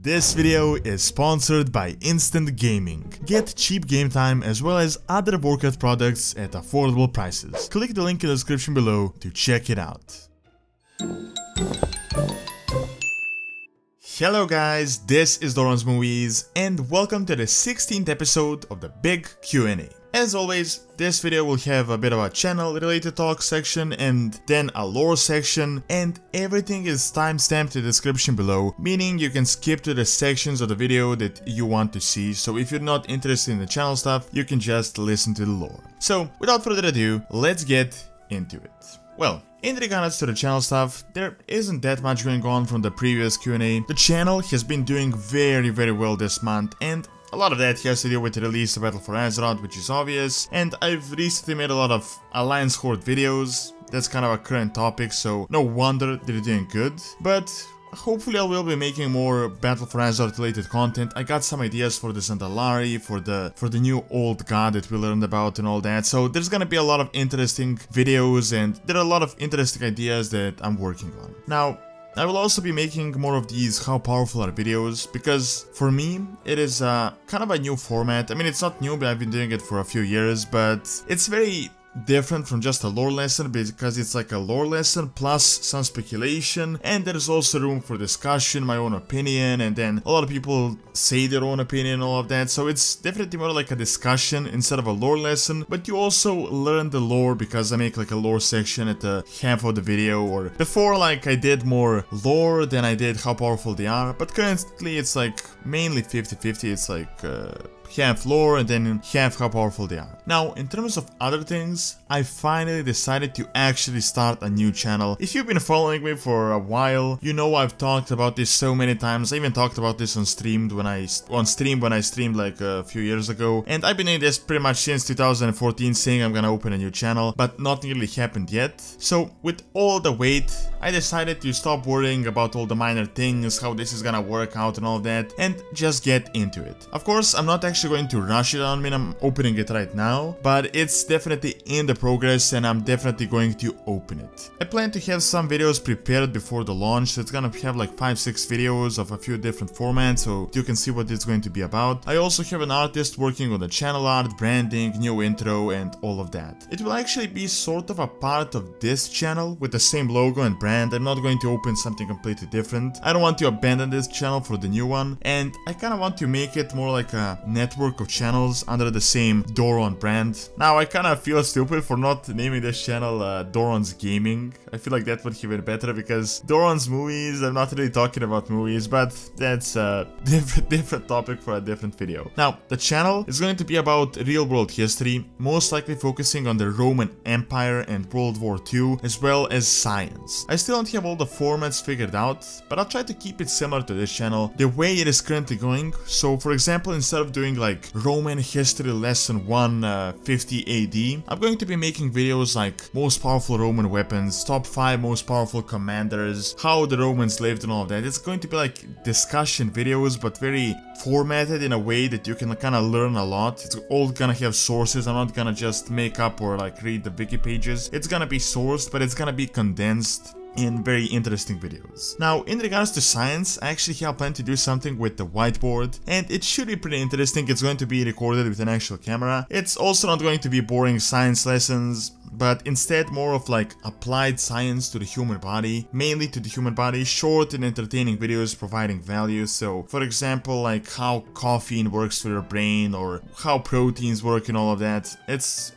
This video is sponsored by Instant Gaming. Get cheap game time as well as other Warcraft products at affordable prices. Click the link in the description below to check it out. Hello guys, this is Doran's Movies and welcome to the 16th episode of the Big Q&A. As always, this video will have a bit of a channel related talk section and then a lore section, and everything is timestamped in the description below, meaning you can skip to the sections of the video that you want to see, so if you're not interested in the channel stuff, you can just listen to the lore. So, without further ado, let's get into it. Well, in regards to the channel stuff, there isn't that much going on from the previous Q&A. The channel has been doing very well this month, and a lot of that has to do with the release of Battle for Azeroth, which is obvious, and I've recently made a lot of Alliance Horde videos. That's kind of a current topic, so no wonder they're doing good, but hopefully I will be making more Battle for Azeroth related content. I got some ideas for the Zandalari, for the new old god that we learned about and all that, so there's gonna be a lot of interesting videos and there are a lot of interesting ideas that I'm working on. Now, I will also be making more of these how powerful are videos, because for me it is kind of a new format. I mean, it's not new, but I've been doing it for a few years, but it's very different from just a lore lesson, because it's like a lore lesson plus some speculation, and there's also room for discussion, my own opinion, and then a lot of people say their own opinion and all of that, so it's definitely more like a discussion instead of a lore lesson, but you also learn the lore because I make like a lore section at the half of the video, or before like I did more lore than I did how powerful they are, but currently it's like mainly 50-50, it's like half lore and then half how powerful they are. Now, in terms of other things, I finally decided to actually start a new channel. If you've been following me for a while, you know I've talked about this so many times. I even talked about this on stream when I streamed like a few years ago, and I've been doing this pretty much since 2014, saying I'm gonna open a new channel, but nothing really happened yet. So with all the wait, I decided to stop worrying about all the minor things, how this is gonna work out and all that, and just get into it. Of course, I'm not actually going to rush it on me, I'm opening it right now, but it's definitely in the progress and I'm definitely going to open it. I plan to have some videos prepared before the launch, so it's gonna have like 5-6 videos of a few different formats, so you can see what it's going to be about. I also have an artist working on the channel art, branding, new intro and all of that. It will actually be sort of a part of this channel with the same logo and brand. I'm not going to open something completely different. I don't want to abandon this channel for the new one, and I kind of want to make it more like a network of channels under the same Doran brand. Now, I kind of feel stupid for not naming this channel Doran's Gaming. I feel like that would have been better, because Doran's Movies, I'm not really talking about movies, but that's a different topic for a different video. Now, the channel is going to be about real-world history, most likely focusing on the Roman Empire and World War II, as well as science. I still don't have all the formats figured out, but I'll try to keep it similar to this channel, the way it is currently going. So, for example, instead of doing like Roman History Lesson 1 50 AD, I'm going to be making videos like most powerful Roman weapons, top 5 most powerful commanders, how the Romans lived and all of that. It's going to be like discussion videos, but very formatted in a way that you can kind of learn a lot. It's all gonna have sources. I'm not gonna just make up or like read the wiki pages. It's gonna be sourced, but it's gonna be condensed in very interesting videos. Now, in regards to science, I actually have planned to do something with the whiteboard, and it should be pretty interesting. It's going to be recorded with an actual camera. It's also not going to be boring science lessons, but instead more of like applied science to the human body, mainly to the human body, short and entertaining videos providing value. So, for example, like how caffeine works for your brain, or how proteins work and all of that.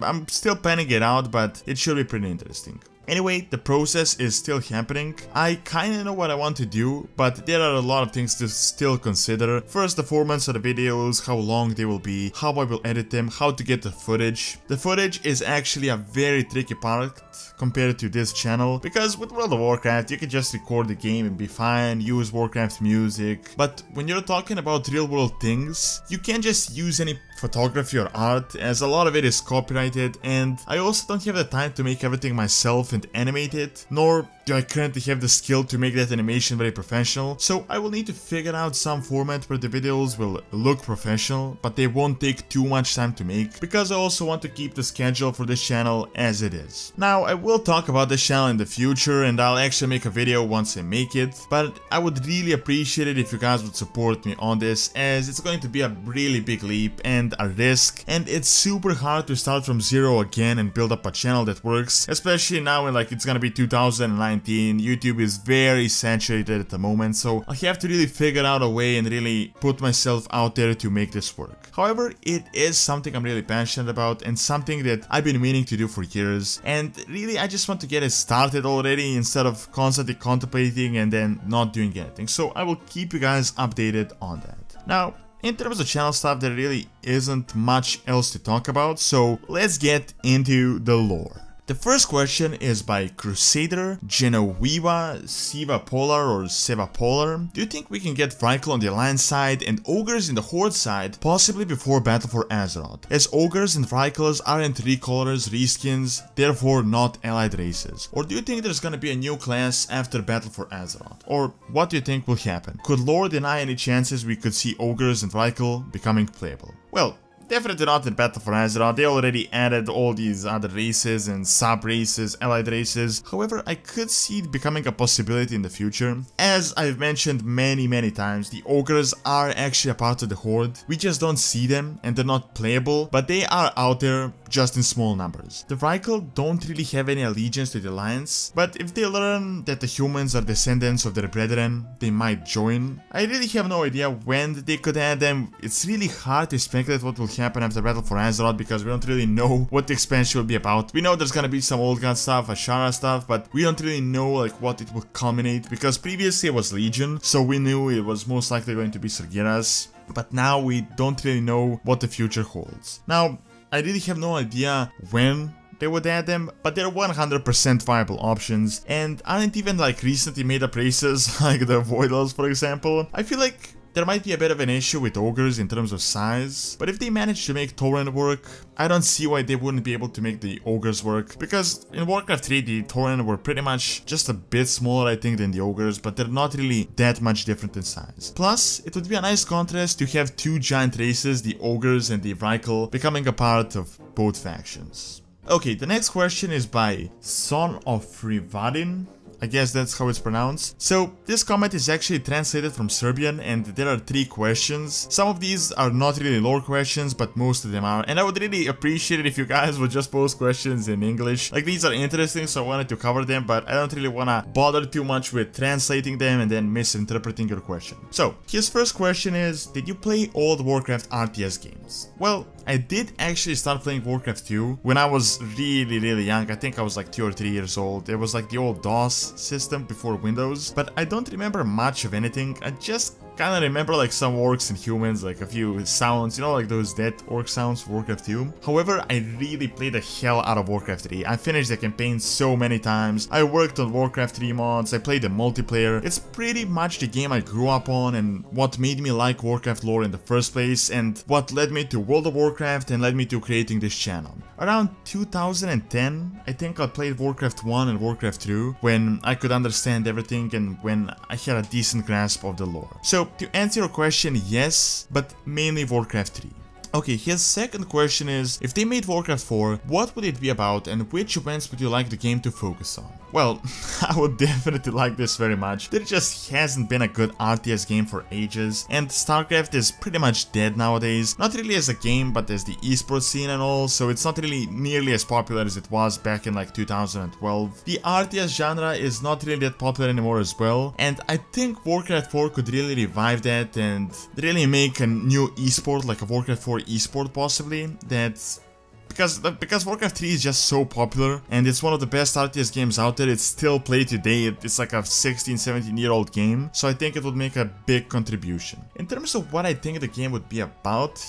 I'm still planning it out, but it should be pretty interesting. Anyway, the process is still happening. I kinda know what I want to do, but there are a lot of things to still consider. First, the formats of the videos, how long they will be, how I will edit them, how to get the footage. The footage is actually a very tricky part compared to this channel, because with World of Warcraft you can just record the game and be fine, use Warcraft music, but when you're talking about real world things, you can't just use any photography or art, as a lot of it is copyrighted, and I also don't have the time to make everything myself and animate it, nor do I currently have the skill to make that animation very professional, so I will need to figure out some format where the videos will look professional, but they won't take too much time to make, because I also want to keep the schedule for this channel as it is. Now, I will talk about this channel in the future, and I'll actually make a video once I make it, but I would really appreciate it if you guys would support me on this, as it's going to be a really big leap and a risk, and it's super hard to start from zero again and build up a channel that works, especially now when like it's gonna be 2019. YouTube is very saturated at the moment, so I have to really figure out a way and really put myself out there to make this work. However, it is something I'm really passionate about and something that I've been meaning to do for years, and really I just want to get it started already instead of constantly contemplating and then not doing anything. So I will keep you guys updated on that. Now, in terms of channel stuff, there really isn't much else to talk about, so let's get into the lore. The first question is by Crusader Genoviva Siva Polar or Seva Polar. Do you think we can get Vrykul on the Alliance side and Ogres in the Horde side, possibly before Battle for Azeroth, as Ogres and Vrykuls aren't recolors, reskins, therefore not allied races? Or do you think there's gonna be a new class after Battle for Azeroth? Or what do you think will happen? Could lore deny any chances we could see Ogres and Vrykul becoming playable? Well, definitely not in Battle for Azeroth. They already added all these other races and sub-races, allied races. However, I could see it becoming a possibility in the future. As I've mentioned many times, the Ogres are actually a part of the Horde. We just don't see them and they're not playable, but they are out there, just in small numbers. The Vrykul don't really have any allegiance to the Alliance, but if they learn that the humans are descendants of their brethren, they might join. I really have no idea when they could add them. It's really hard to speculate what will happen after Battle for Azeroth, because we don't really know what the expansion will be about. We know there's gonna be some old god stuff, Ashara stuff, but we don't really know like what it will culminate, because previously it was Legion, so we knew it was most likely going to be Sargeras, but now we don't really know what the future holds. Now, I really have no idea when they would add them, but they're 100% viable options, and aren't even like recently made up races like the Void Elves, for example. I feel like there might be a bit of an issue with Ogres in terms of size, but if they manage to make Tauren work, I don't see why they wouldn't be able to make the Ogres work, because in Warcraft 3 the Tauren were pretty much just a bit smaller I think than the Ogres, but they're not really that much different in size. Plus, it would be a nice contrast to have two giant races, the Ogres and the Vrykul, becoming a part of both factions. Okay, the next question is by Son of Rivadin. I guess that's how it's pronounced. So this comment is actually translated from Serbian, and there are 3 questions. Some of these are not really lore questions, but most of them are, and I would really appreciate it if you guys would just post questions in English. Like, these are interesting, so I wanted to cover them, but I don't really wanna bother too much with translating them and then misinterpreting your question. So his first question is, did you play old Warcraft RTS games? Well, I did actually start playing Warcraft 2 when I was really young. I think I was like 2 or 3 years old. It was like the old DOS system before Windows, but I don't remember much of anything. I just kinda remember like some orcs and humans, like a few sounds, you know, like those dead orc sounds for Warcraft 2. However, I really played the hell out of Warcraft 3. I finished the campaign so many times. I worked on Warcraft 3 mods, I played the multiplayer. It's pretty much the game I grew up on and what made me like Warcraft lore in the first place, and what led me to World of Warcraft and led me to creating this channel. Around 2010, I think I played Warcraft 1 and Warcraft 2 when I could understand everything and when I had a decent grasp of the lore. So to answer your question, yes, but mainly Warcraft 3. Okay, his second question is, if they made Warcraft 4, what would it be about and which events would you like the game to focus on? Well, I would definitely like this very much. There just hasn't been a good RTS game for ages, and StarCraft is pretty much dead nowadays. Not really as a game, but as the esports scene and all, so it's not really nearly as popular as it was back in like 2012. The RTS genre is not really that popular anymore as well, and I think Warcraft 4 could really revive that and really make a new esport, like a Warcraft 4 esport possibly, that's because Warcraft 3 is just so popular and it's one of the best RTS games out there. It's still played today. It's like a 16-17-year-old game, so I think it would make a big contribution. In terms of what I think the game would be about,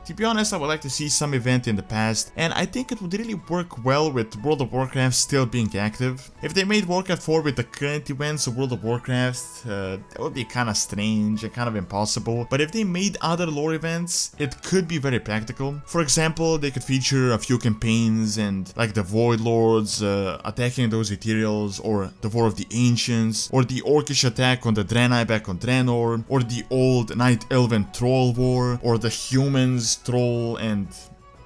To be honest, I would like to see some event in the past, and I think it would really work well with World of Warcraft still being active. If they made Warcraft 4 with the current events of World of Warcraft, that would be kind of strange and kind of impossible, but if they made other lore events, it could be very practical. For example, they could feature a few campaigns and like the Void Lords attacking those Ethereals, or the War of the Ancients, or the Orcish attack on the Draenei back on Draenor, or the old Night Elf and Troll War, or the Humans, Troll and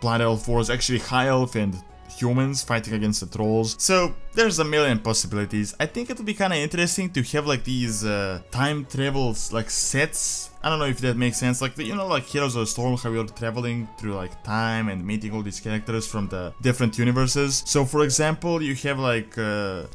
Blood Elf Wars, actually High Elf and humans fighting against the trolls. So there's a million possibilities. I think it would be kind of interesting to have like these time travels like sets. I don't know if that makes sense, like you know, like Heroes of the Storm, how you're traveling through like time and meeting all these characters from the different universes. So for example, you have like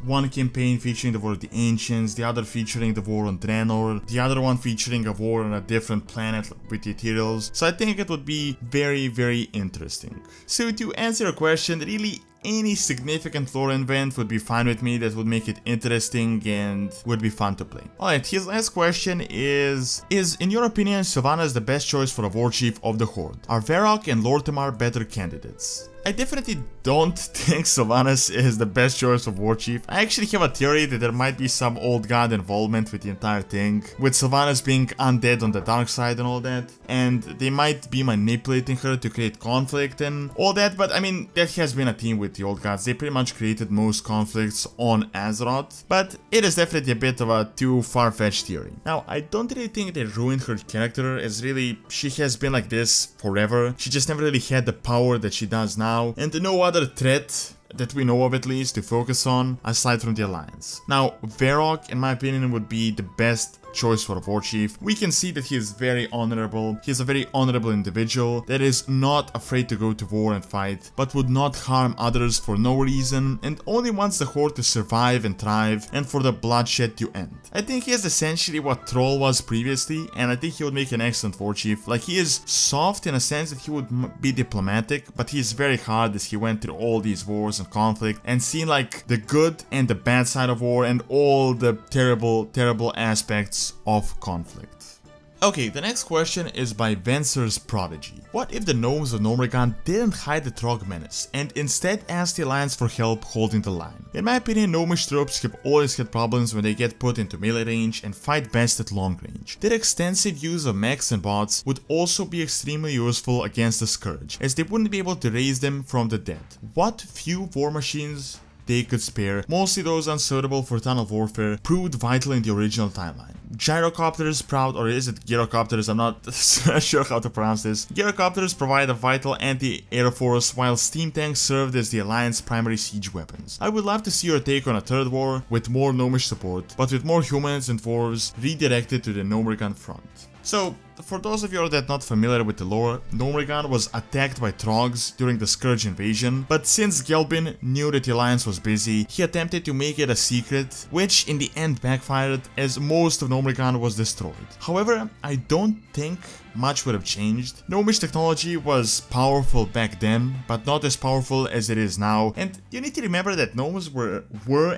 one campaign featuring the War of the Ancients, the other featuring the War on Draenor, the other one featuring a war on a different planet with the Ethereals. So I think it would be very, very interesting. So to answer your question, really any significant lore event would be fine with me, that would make it interesting and would be fun to play. Alright, his last question is in your opinion Sylvanas the best choice for a Warchief of the Horde? Are Varrock and Lortimar better candidates? I definitely don't think Sylvanas is the best choice of Warchief. I actually have a theory that there might be some old god involvement with the entire thing, with Sylvanas being undead on the dark side and all that, and they might be manipulating her to create conflict and all that, but I mean, that has been a theme with the old gods. They pretty much created most conflicts on Azeroth, but it is definitely a bit of a too far-fetched theory. Now, I don't really think they ruined her character, as really, she has been like this forever. She just never really had the power that she does now, and no other threat that we know of at least to focus on aside from the Alliance. Now, Varrock in my opinion would be the best choice for a Warchief. We can see that he is very honorable. He is a very honorable individual that is not afraid to go to war and fight, but would not harm others for no reason, and only wants the Horde to survive and thrive and for the bloodshed to end. I think he is essentially what Troll was previously, and I think he would make an excellent Warchief. Like, he is soft in a sense that he would be diplomatic, but he is very hard as he went through all these wars and conflict and seen like the good and the bad side of war and all the terrible aspects of conflict. Okay, the next question is by Venser's Prodigy. What if the gnomes of Gnomeregan didn't hide the Trogg menace and instead asked the Alliance for help holding the line? In my opinion, gnomish troops have always had problems when they get put into melee range and fight best at long range. Their extensive use of mechs and bots would also be extremely useful against the Scourge, as they wouldn't be able to raise them from the dead. What few war machines they could spare, mostly those unsuitable for tunnel warfare, proved vital in the original timeline. Gyrocopters or is it gyrocopters? I'm not sure how to pronounce this. Gyrocopters provide a vital anti-air force, while steam tanks served as the Alliance primary siege weapons. I would love to see your take on a third war with more gnomish support, but with more humans and dwarves redirected to the Gnomeregan front. So, for those of you that are not familiar with the lore, Gnomeregan was attacked by Troggs during the Scourge invasion, but since Gelbin knew that the Alliance was busy, he attempted to make it a secret, which in the end backfired as most of Gnomeregan was destroyed. However, I don't think much would have changed. Gnomish technology was powerful back then, but not as powerful as it is now, and you need to remember that gnomes were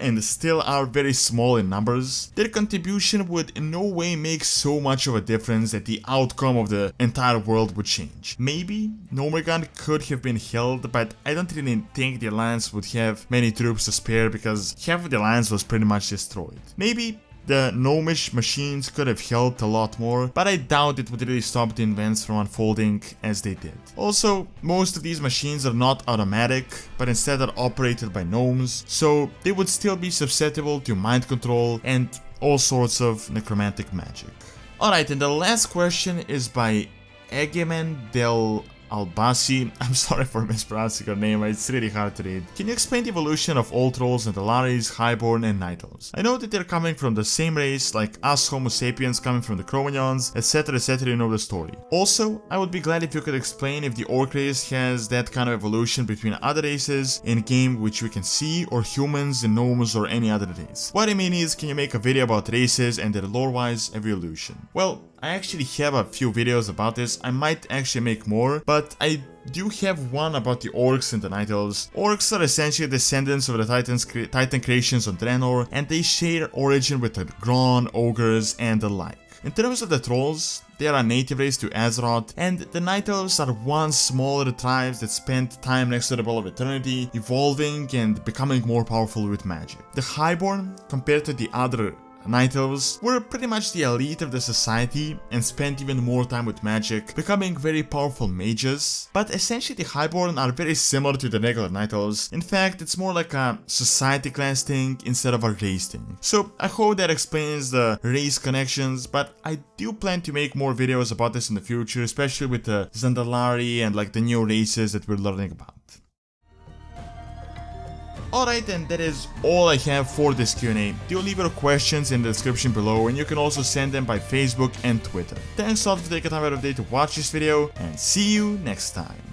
and still are very small in numbers. Their contribution would in no way make so much of a difference that the outcome of the entire world would change. Maybe Gnomeregan could have been held, but I don't really think the Alliance would have many troops to spare because half of the Alliance was pretty much destroyed. Maybe the gnomish machines could have helped a lot more, but I doubt it would really stop the events from unfolding as they did. Also, most of these machines are not automatic, but instead are operated by gnomes, so they would still be susceptible to mind control and all sorts of necromantic magic. Alright, and the last question is by Egemen del Albasi. I'm sorry for mispronouncing your name, it's really hard to read. Can you explain the evolution of all trolls, zandalaris, highborn and night elves? I know that they're coming from the same race, like us homo sapiens coming from the Cro-Magnons, etc, etc, you know the story. Also, I would be glad if you could explain if the orc race has that kind of evolution between other races in game which we can see, or humans and gnomes or any other race. What I mean is, can you make a video about races and their lore-wise evolution? Well, I actually have a few videos about this. I might actually make more, but I do have one about the orcs and the night elves. Orcs are essentially descendants of the Titan creations on Draenor, and they share origin with the Gron, ogres, and the like. In terms of the trolls, they are a native race to Azeroth, and the Night Elves are one smaller tribes that spent time next to the Ball of Eternity, evolving and becoming more powerful with magic. The Highborn, compared to the other Night Elves, were pretty much the elite of the society and spent even more time with magic, becoming very powerful mages. But essentially the Highborn are very similar to the regular Night Elves. In fact, it's more like a society class thing instead of a race thing. So I hope that explains the race connections, but I do plan to make more videos about this in the future, especially with the Zandalari and like the new races that we're learning about. Alright, and that is all I have for this Q&A. Do leave your questions in the description below, and you can also send them by Facebook and Twitter. Thanks a lot for taking time out of the day to watch this video, and see you next time.